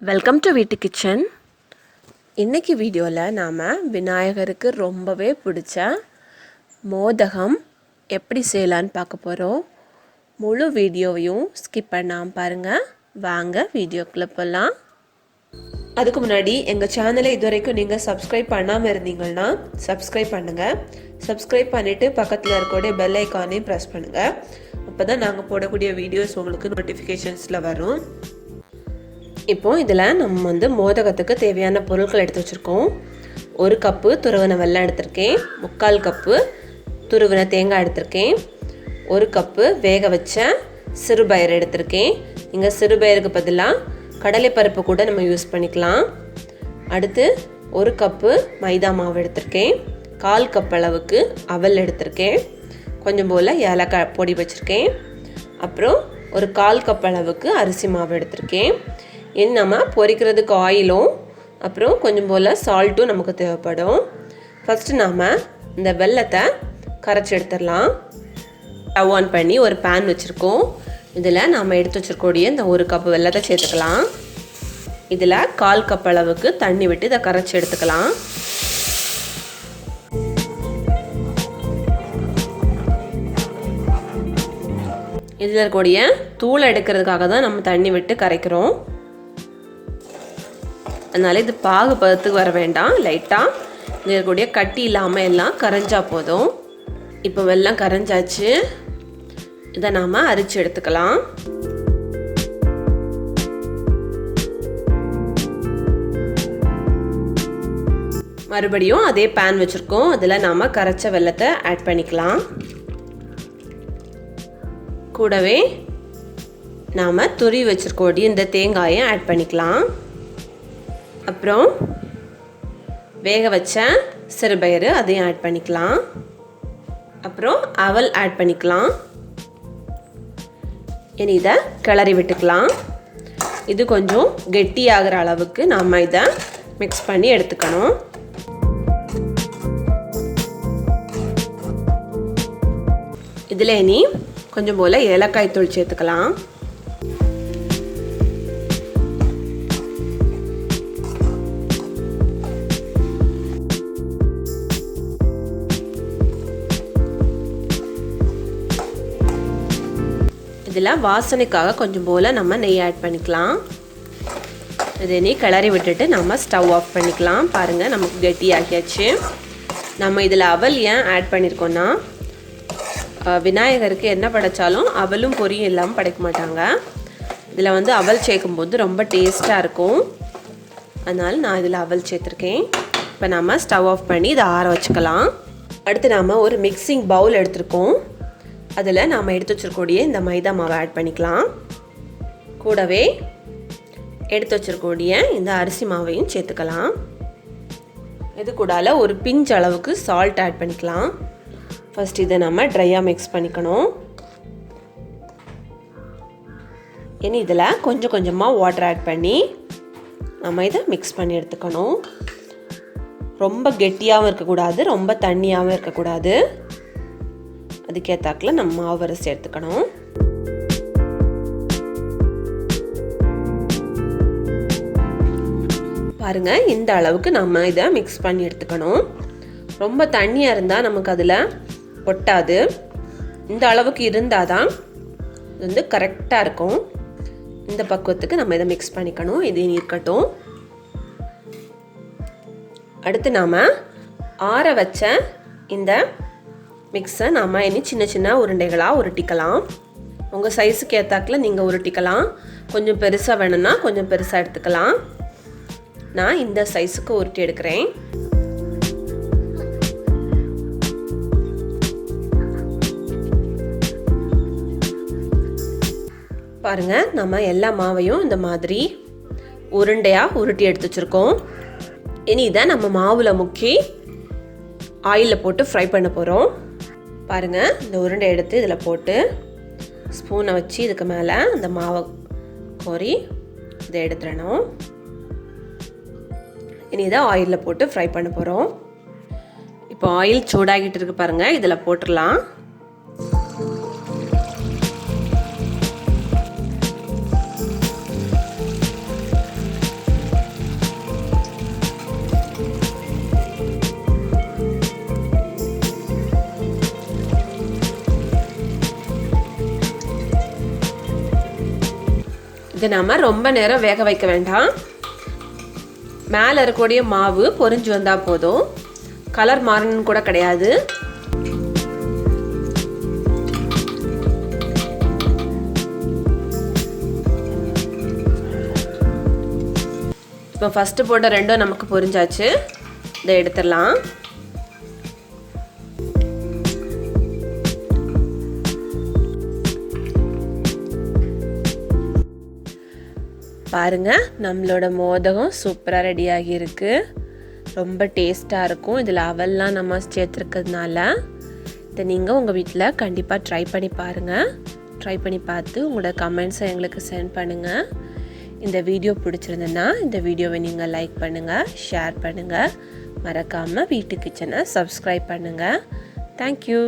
Welcome to வீட்டு kitchen. இன்றைக்கி வீடியோவில் நாம் விநாயகருக்கு ரொம்பவே பிடிச்ச மோதகம் எப்படி செய்யலான்னு பார்க்க போகிறோம். முழு வீடியோவையும் ஸ்கிப் பண்ணாமல் பாருங்கள். வாங்க வீடியோக்குள்ளே போகலாம். அதுக்கு முன்னாடி எங்கள் சேனலை இதுவரைக்கும் நீங்கள் சப்ஸ்கிரைப் பண்ணாமல் இருந்தீங்கன்னா சப்ஸ்கிரைப் பண்ணுங்கள். சப்ஸ்கிரைப் பண்ணிவிட்டு பக்கத்தில் இருக்கக்கூடிய பெல் ஐக்கானையும் ப்ரெஸ் பண்ணுங்கள். அப்போ தான் நாங்கள் போடக்கூடிய வீடியோஸ் உங்களுக்கு நோட்டிஃபிகேஷன்ஸில் வரும். இப்போது இதில் நம்ம மோதகத்துக்கு தேவையான பொருட்கள் எடுத்து வச்சுருக்கோம். 1 கப்பு துருவின வெல்லம் எடுத்திருக்கேன். 3/4 கப்பு துருவின தேங்காய் எடுத்திருக்கேன். 1 கப்பு வேக வச்ச சிறுபயிறு எடுத்திருக்கேன். இங்கே சிறுபயிருக்கு பதிலாக கடலைப்பருப்பு கூட நம்ம யூஸ் பண்ணிக்கலாம். அடுத்து 1 கப்பு மைதா மாவு எடுத்திருக்கேன். 1/4 கப் அளவுக்கு அவல் எடுத்திருக்கேன். கொஞ்சம் போல் ஏலக்காய் பொடி வச்சுருக்கேன். அப்புறம் ஒரு 1/4 கப் அளவுக்கு அரிசி மாவு எடுத்திருக்கேன். நம்ம பொரிக்கிறதுக்கு ஆயிலும் அப்புறம் கொஞ்சம் போல் சால்ட்டும் நமக்கு தேவைப்படும். ஃபஸ்ட்டு நாம் இந்த வெல்லத்தை கரைச்சி எடுத்துடலாம். ஸ்டவ் ஆன் பண்ணி ஒரு பேன் வச்சுருக்கோம். இதில் நாம் எடுத்து வச்சுருக்கக்கூடிய இந்த 1 கப் வெல்லத்தை சேர்த்துக்கலாம். இதில் 1/4 கப் அளவுக்கு தண்ணி விட்டு இதை கரைச்சி எடுத்துக்கலாம். இதில் இருக்கக்கூடிய தூளை எடுக்கிறதுக்காக தான் நம்ம தண்ணி விட்டு கரைக்கிறோம். அதனால் இது பாகு பதத்துக்கு வர வேண்டாம். லைட்டாக இதில் இருக்கக்கூடிய கட்டி இல்லாமல் எல்லாம் கரைஞ்சா போதும். இப்போ வெல்லம் கரைஞ்சாச்சு. இதை நாம் அரிச்சு எடுத்துக்கலாம். மறுபடியும் அதே பேன் வச்சுருக்கோம். அதில் நாம் கரைச்ச வெல்லத்தை ஆட் பண்ணிக்கலாம். கூடவே நாம் துருவி வச்சுருக்கக்கூடிய இந்த தேங்காயை ஆட் பண்ணிக்கலாம். அப்புறம் வேக வச்ச சிறுபயிறு அதையும் ஆட் பண்ணிக்கலாம். அப்புறம் அவல் ஆட் பண்ணிக்கலாம். இனி இதை கிளறி விட்டுக்கலாம். இது கொஞ்சம் கெட்டியாகிற அளவுக்கு நாம் இதை மிக்ஸ் பண்ணி எடுத்துக்கணும். இதில் இனி கொஞ்சம் போல் ஏலக்காய் தூள் சேர்த்துக்கலாம். இதில் வாசனைக்காக கொஞ்சம் போல் நம்ம நெய் ஆட் பண்ணிக்கலாம். இதை நீ கிளறி விட்டுட்டு நம்ம ஸ்டவ் ஆஃப் பண்ணிக்கலாம். பாருங்கள், நமக்கு கெட்டி ஆக்கியாச்சு. நம்ம இதில் அவல் ஏன் ஆட் பண்ணியிருக்கோன்னா, விநாயகருக்கு என்ன படைச்சாலும் அவலும் பொரியும் இல்லாமல் படைக்க மாட்டாங்க. இதில் அவல் சேர்க்கும்போது ரொம்ப டேஸ்ட்டாக இருக்கும். அதனால் நான் இதில் அவல் சேர்த்துருக்கேன். இப்போ நம்ம ஸ்டவ் ஆஃப் பண்ணி இதை ஆற வச்சுக்கலாம். அடுத்து நாம் ஒரு மிக்சிங் பவுல் எடுத்துருக்கோம். அதில் நாம் எடுத்து வச்சுருக்கூடிய இந்த மைதா மாவை ஆட் பண்ணிக்கலாம். கூடவே எடுத்து வச்சுருக்கூடிய இந்த அரிசி மாவையும் சேர்த்துக்கலாம். இது கூடால ஒரு பிஞ்ச் அளவுக்கு சால்ட் ஆட் பண்ணிக்கலாம். ஃபஸ்ட் இதை நம்ம ட்ரையாக மிக்ஸ் பண்ணிக்கணும். இனி இதில் கொஞ்சம் கொஞ்சமாக வாட்டர் ஆட் பண்ணி நம்ம இதை மிக்ஸ் பண்ணி எடுத்துக்கணும். ரொம்ப கெட்டியாகவும் இருக்கக்கூடாது, ரொம்ப தண்ணியாகவும் இருக்கக்கூடாது. அதுக்கேற்றாக்கில் நம்ம மாவு சேர்த்துக்கணும். பாருங்கள், இந்த அளவுக்கு நம்ம இதை மிக்ஸ் பண்ணி எடுத்துக்கணும். ரொம்ப தண்ணியாக இருந்தால் நமக்கு அதில் ஒட்டாது. இந்த அளவுக்கு இருந்தால் தான் இது கரெக்டாக இருக்கும். இந்த பக்குவத்துக்கு நம்ம இதை மிக்ஸ் பண்ணிக்கணும். இது இருக்கட்டும். அடுத்து நாம் ஆற வச்ச இந்த மிக்ஸை நாம் இனி சின்ன சின்ன உருண்டைகளாக உருட்டிக்கலாம். உங்கள் சைஸுக்கு ஏற்றாக்கில் நீங்கள் உருட்டிக்கலாம். கொஞ்சம் பெருசாக வேணும்னா கொஞ்சம் பெருசாக எடுத்துக்கலாம். நான் இந்த சைஸுக்கு உருட்டி எடுக்கிறேன். பாருங்கள், நம்ம எல்லா மாவையும் இந்த மாதிரி உருண்டையாக உருட்டி எடுத்து வச்சுருக்கோம். இனி இதை நம்ம மாவில் முக்கி ஆயிலில் போட்டு ஃப்ரை பண்ண போகிறோம். பாருங்கள், இந்த உருண்டை எடுத்து இதில் போட்டு ஸ்பூனை வச்சு இதுக்கு மேலே அந்த மாவை கோரி இதை எடுத்துடணும். இனி இதை ஆயிலில் போட்டு ஃப்ரை பண்ண போகிறோம். இப்போ ஆயில் சூடாகிட்டு இருக்கு பாருங்கள், இதில் போட்டுடலாம். இதை நாம் ரொம்ப நேரம் வேக வைக்க வேண்டாம். மேலே இருக்கக்கூடிய மாவு பொரிஞ்சு வந்தால் போதும். கலர் மாறணும்னு கூட கிடையாது. இப்போ ஃபஸ்ட்டு போட்ட ரெண்டும் நமக்கு பொரிஞ்சாச்சு. இதை எடுத்துடலாம். பாருங்கள், நம்மளோட மோதகம் சூப்பராக ரெடியாகி இருக்குது. ரொம்ப டேஸ்ட்டாக இருக்கும். இதில் அவல்லாம் நம்ம சேர்த்துருக்கிறதுனால இதை நீங்கள் உங்கள் வீட்டில் கண்டிப்பாக ட்ரை பண்ணி பாருங்கள். ட்ரை பண்ணி பார்த்து உங்களோட கமெண்ட்ஸை எங்களுக்கு சென்ட் பண்ணுங்கள். இந்த வீடியோ பிடிச்சிருந்ததுன்னா இந்த வீடியோவை நீங்கள் லைக் பண்ணுங்கள், ஷேர் பண்ணுங்கள். மறக்காமல் வீட்டு கிச்சனை சப்ஸ்கிரைப் பண்ணுங்கள். தேங்க்யூ.